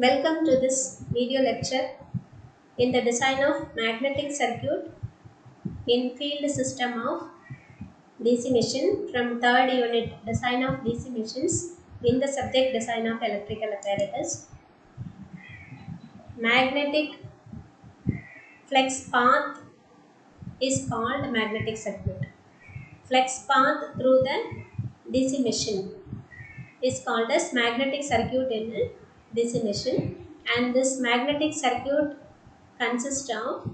Welcome to this video lecture in the design of magnetic circuit in field system of DC machine from third unit design of DC machines in the subject design of electrical apparatus. Magnetic flex path is called magnetic circuit. Flex path through the DC machine is called as magnetic circuit in a DC machine, and this magnetic circuit consists of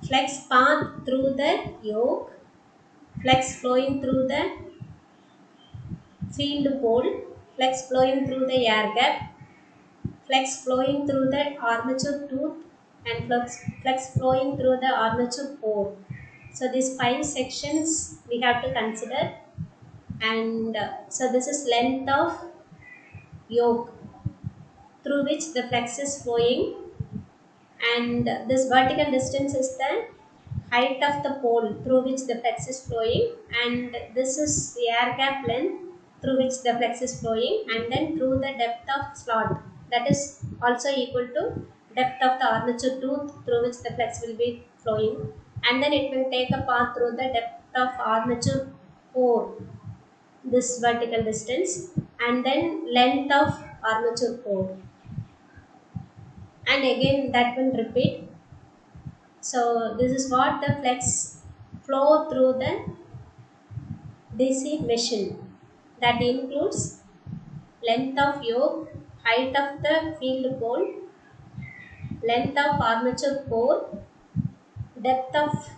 flex path through the yoke, flex flowing through the field pole, flex flowing through the air gap, flex flowing through the armature tooth, and flex flowing through the armature core. So these 5 sections we have to consider, and so this is length of yoke through which the flex is flowing, and this vertical distance is the height of the pole through which the flex is flowing, and this is the air gap length through which the flex is flowing, and then through the depth of slot, that is also equal to depth of the armature tooth through which the flex will be flowing, and then it will take a path through the depth of armature core, this vertical distance, and then length of armature core, and again that will repeat. So this is what the flex flow through the DC machine, that includes length of yoke, height of the field pole, length of armature core, depth of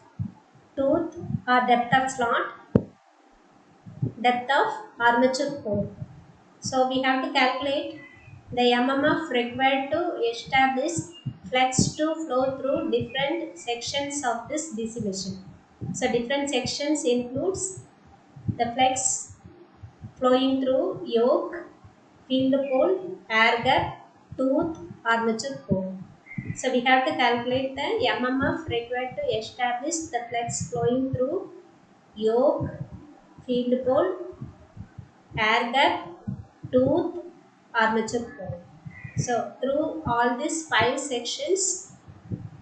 tooth or depth of slot, depth of armature core. So we have to calculate the MMF required to establish flex to flow through different sections of this DC machine. So different sections includes the flex flowing through yoke, field pole, air gap, tooth, armature core. So we have to calculate the MMF required to establish the flex flowing through yoke, field pole, air gap, tooth, armature core. So through all these 5 sections,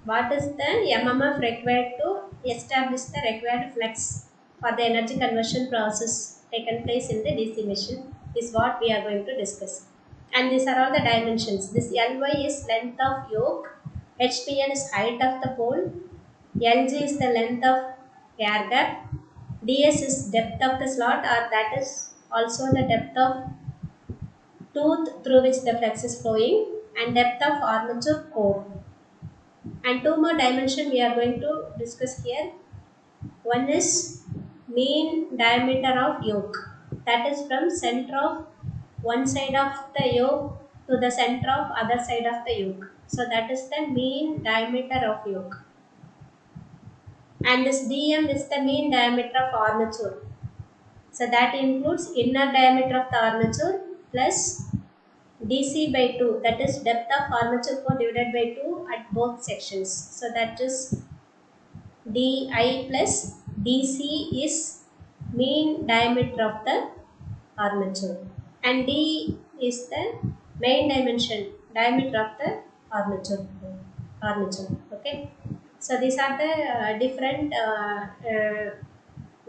what is the MMF required to establish the required flex for the energy conversion process taken place in the DC machine is what we are going to discuss. And these are all the dimensions. This Ly is length of yoke, HPN is height of the pole, Lg is the length of air gap, ds is depth of the slot, or that is also the depth of tooth through which the flex is flowing, and depth of armature core. And 2 more dimension we are going to discuss here. One is mean diameter of yoke, that is from center of one side of the yoke to the center of other side of the yoke. So that is the mean diameter of yoke. And this dm is the mean diameter of armature. So that includes inner diameter of the armature plus dc by 2, that is depth of armature core divided by 2 at both sections. So that is di plus dc is mean diameter of the armature, and d is the main diameter of the armature. Okay, so these are the different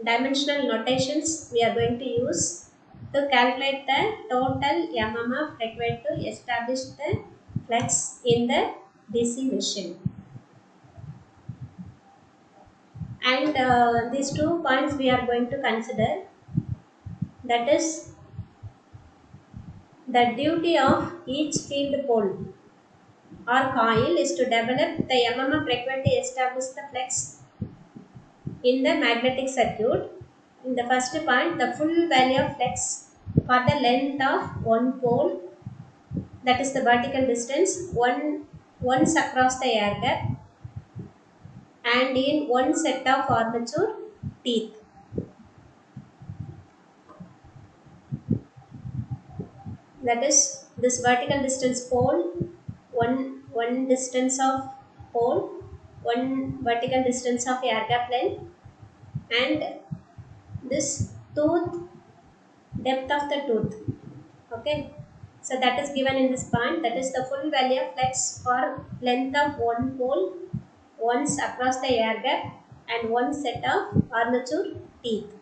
dimensional notations we are going to use to calculate the total MMF required to establish the flex in the DC machine. And these 2 points we are going to consider, that is the duty of each field pole or coil is to develop the MMF required to establish the flex in the magnetic circuit. In the first point, the full value of flex for the length of one pole, that is the vertical distance, once across the air gap, and in one set of armature teeth. That is this vertical distance pole, one distance of pole, one vertical distance of air gap length, and this tooth, depth of the tooth. Okay, So that is given in this point. That is the full value of flex for length of one pole once across the air gap and one set of armature teeth.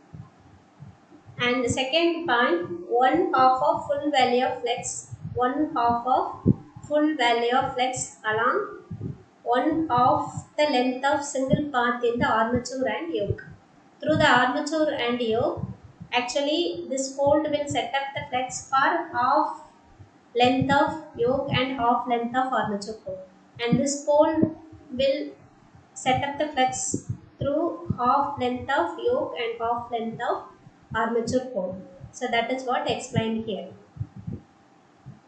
And the second point, one half of full value of flex, one half of full value of flex along one half the length of single path in the armature and yoke. Through the armature and yoke, actually this fold will set up the flex for half length of yoke and half length of armature pole. And this pole will set up the flex through half length of yoke and half length of armature pole. So that is what explained here.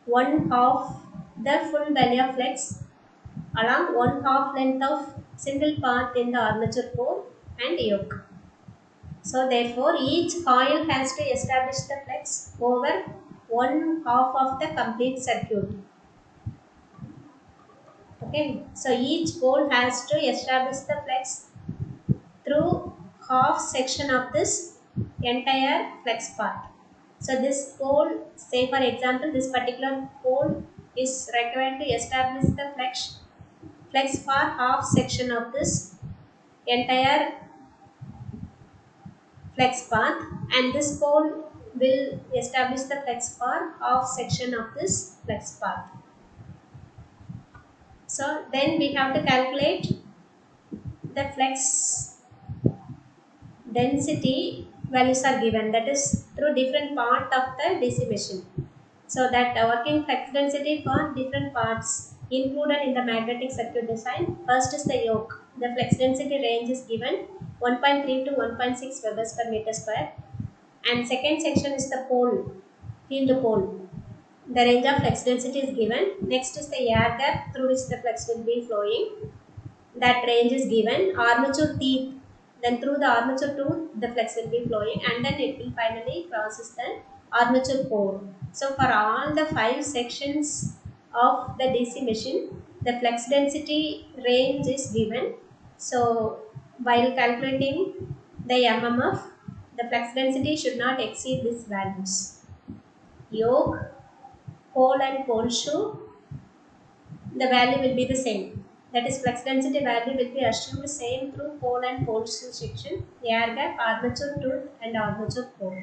One half the full value of flex along one half length of single path in the armature pole and yoke. So therefore each coil has to establish the flex over one half of the complete circuit. Okay, so each pole has to establish the flex through half section of this entire flex path. So this pole, say for example, this particular pole is required to establish the flex for half section of this entire flex path, and this pole will establish the flex for half section of this flex path. So then we have to calculate the flex density values are given, that is through different part of the DC machine. So that working flex density for different parts included in the magnetic circuit design. First is the yoke. The flex density range is given 1.3 to 1.6 Webers per meter square. And second section is the pole, field pole. The range of flex density is given. Next is the air gap through which the flex will be flowing. That range is given. Armature teeth. Then through the armature tooth, the flex will be flowing, and then it will finally crosses the armature core. So for all the 5 sections of the DC machine, the flex density range is given. So while calculating the MMF, the flex density should not exceed these values. Yoke, pole and pole shoe, the value will be the same. That is, flex density value will be assumed same through pole and pole shoe section, air gap, armature tooth and armature pole.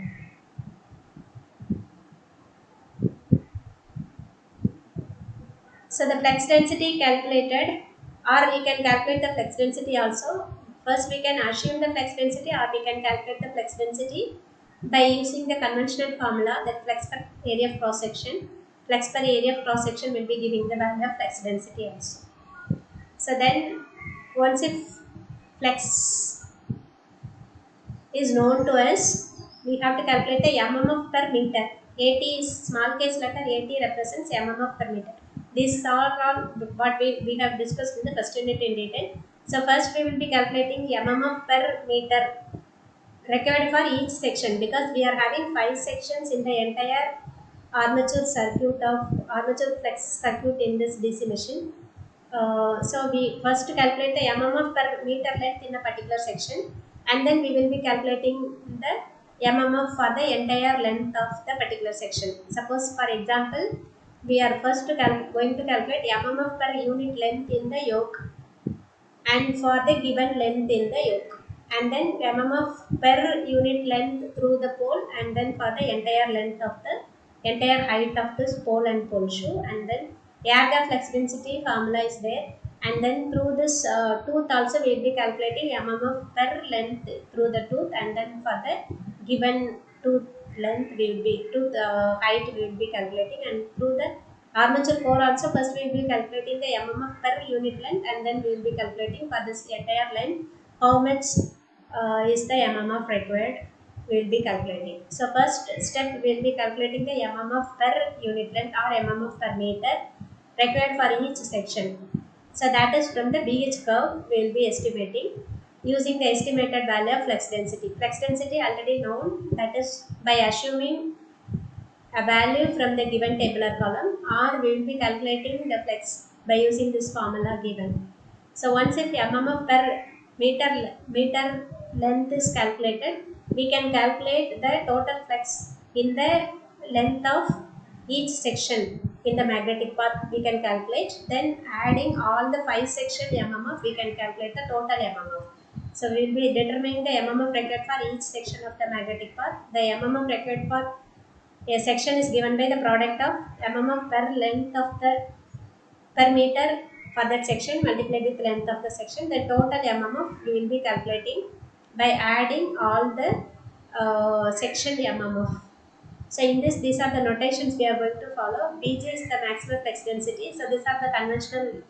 So the flex density calculated, or we can calculate the flex density also. First we can assume the flex density, or we can calculate the flex density by using the conventional formula, that flex per area of cross section. Flex per area of cross section will be giving the value of flex density also. So then once if flex is known to us, we have to calculate the MMF per meter. AT is small case letter, AT represents MMF per meter. These are all what we have discussed in the first unit in detail. So first we will be calculating MMF per meter required for each section, because we are having 5 sections in the entire armature circuit of armature flex circuit in this DC machine. So we first calculate the MMF per meter length in a particular section, and then we will be calculating the MMF for the entire length of the particular section. Suppose for example, we are first going to calculate MMF per unit length in the yoke and for the given length in the yoke, and then MMF per unit length through the pole, and then for the entire length of the entire height of this pole and pole shoe, and then air gap flex density formula is there, and then through this tooth also we will be calculating MMF per length through the tooth, and then for the given tooth length we will be height we will be calculating, and through the armature core also first we will be calculating the MMF per unit length, and then we will be calculating for this entire length how much is the MMF required, we will be calculating. So first step we will be calculating the MMF per unit length or MMF per meter required for each section. So that is from the BH curve we will be estimating using the estimated value of flex density. Flex density already known, that is by assuming a value from the given tabular column, or we will be calculating the flex by using this formula given. So once if MMF per meter length is calculated, we can calculate the total flex in the length of each section in the magnetic path we can calculate. Then adding all the 5 section mmf, we can calculate the total mmf. So we will be determining the mmf required for each section of the magnetic path. The mmf required for a section is given by the product of mmf per length of the per meter for that section multiplied with length of the section. The total mmf we will be calculating by adding all the section mmf. So in this, these are the notations we are going to follow. Bg is the maximum flex density. So these are the conventional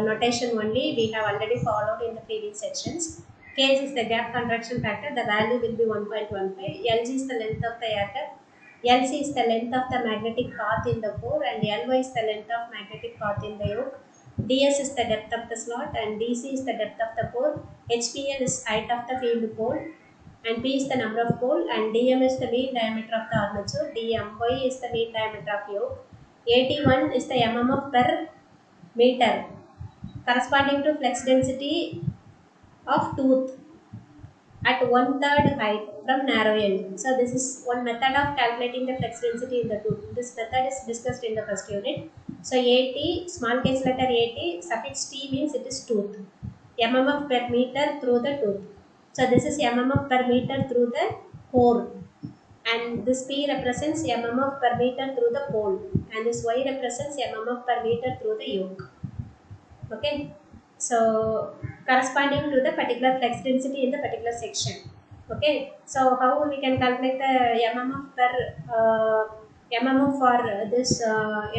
notation only we have already followed in the previous sections. Kg is the gap contraction factor. The value will be 1.15. Lg is the length of the air gap. Lc is the length of the magnetic path in the core, and Ly is the length of magnetic path in the yoke. ds is the depth of the slot, and dc is the depth of the core. Hpl is height of the field pole, and P is the number of pole, and dm is the mean diameter of the armature. Dmy is the mean diameter of yoke. At1 is the mmf per meter corresponding to flex density of tooth at 1/3 height from narrow end. So this is one method of calculating the flex density in the tooth. This method is discussed in the first unit. So At, small case letter At, suffix T means it is tooth. mmf per meter through the tooth. So this is mmf per meter through the core, and this P represents mmf per meter through the pole, and this Y represents mmf per meter through the yoke. Okay, so corresponding to the particular flex density in the particular section. Okay, so how we can calculate the mmf per mmf for this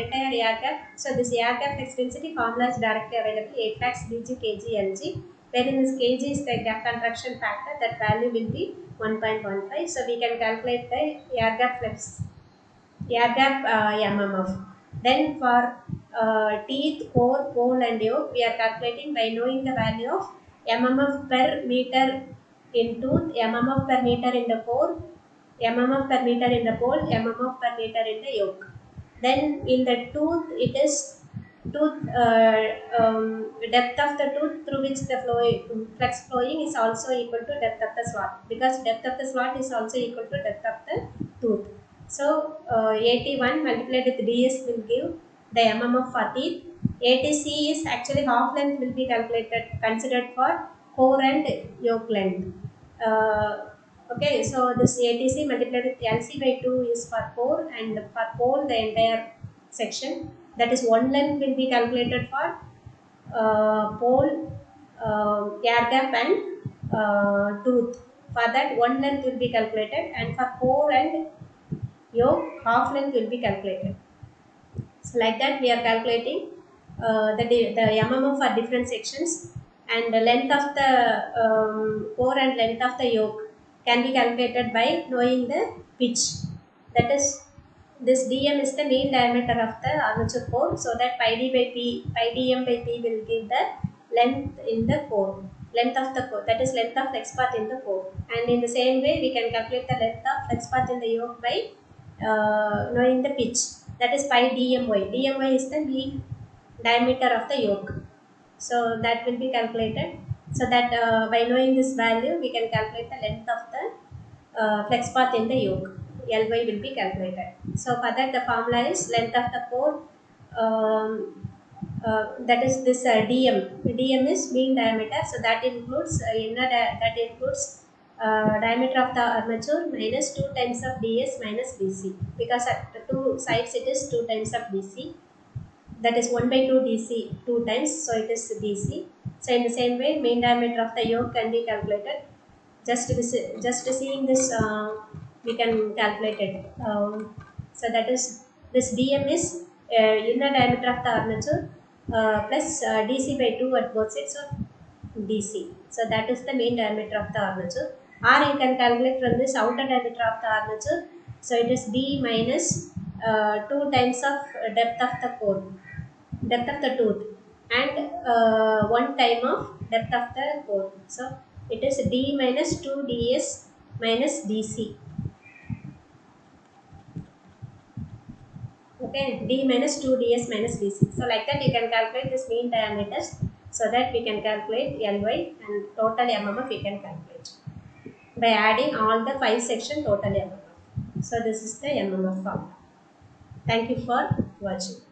entire air gap. So this air gap flex density formula is directly available, 8 lakhs bg kg lg, wherein this kg is the gap contraction factor. That value will be 1.15. So we can calculate the air gap flex air gap mmf. Then for teeth, core, pole and yoke, we are calculating by knowing the value of mmf per meter in tooth, mmf per meter in the core, mmf per meter in the pole, mmf per meter in the yoke. Then in the tooth, it is tooth depth of the tooth through which the flex flowing is also equal to depth of the slot, because depth of the slot is also equal to depth of the tooth. So 81 multiplied with ds will give the mmf for teeth. ATC is actually half length will be calculated, considered for core and yoke length. Okay, so this ATC multiplied with LC by 2 is for core, and for pole the entire section, that is one length will be calculated for pole, air gap and tooth. For that one length will be calculated, and for core and yoke half length will be calculated. So like that we are calculating the mmf for different sections, and the length of the core and length of the yoke can be calculated by knowing the pitch. That is, this dm is the mean diameter of the armature core, so that pi d by p, pi dm by p will give the length in the core, length of the core, that is length of flex path in the core. And in the same way we can calculate the length of flex path in the yoke by knowing the pitch, that is pi dmy. Dmy is the mean diameter of the yoke, so that will be calculated. So that by knowing this value we can calculate the length of the flex path in the yoke. Ly will be calculated. So for that the formula is length of the core, that is this dm. Dm is mean diameter, so that includes that includes diameter of the armature minus 2 times of ds minus dc, because at the two sides it is 2 times of dc, that is 1 by 2 dc 2 times, so it is dc. So in the same way mean diameter of the yoke can be calculated. Just seeing this we can calculate it. So that is, this dm is inner diameter of the armature plus dc by 2 at both sides of dc. So that is the main diameter of the armature. Or you can calculate from this outer diameter of the armature. So it is d minus 2 times of depth of the core, depth of the tooth, and 1 time of depth of the core. So it is d minus 2 ds minus dc. Okay, d minus 2 ds minus dc. So like that you can calculate this mean diameters, so that we can calculate Ly, and total mmf we can calculate by adding all the 5 section total mmf. So this is the mmf formula. Thank you for watching.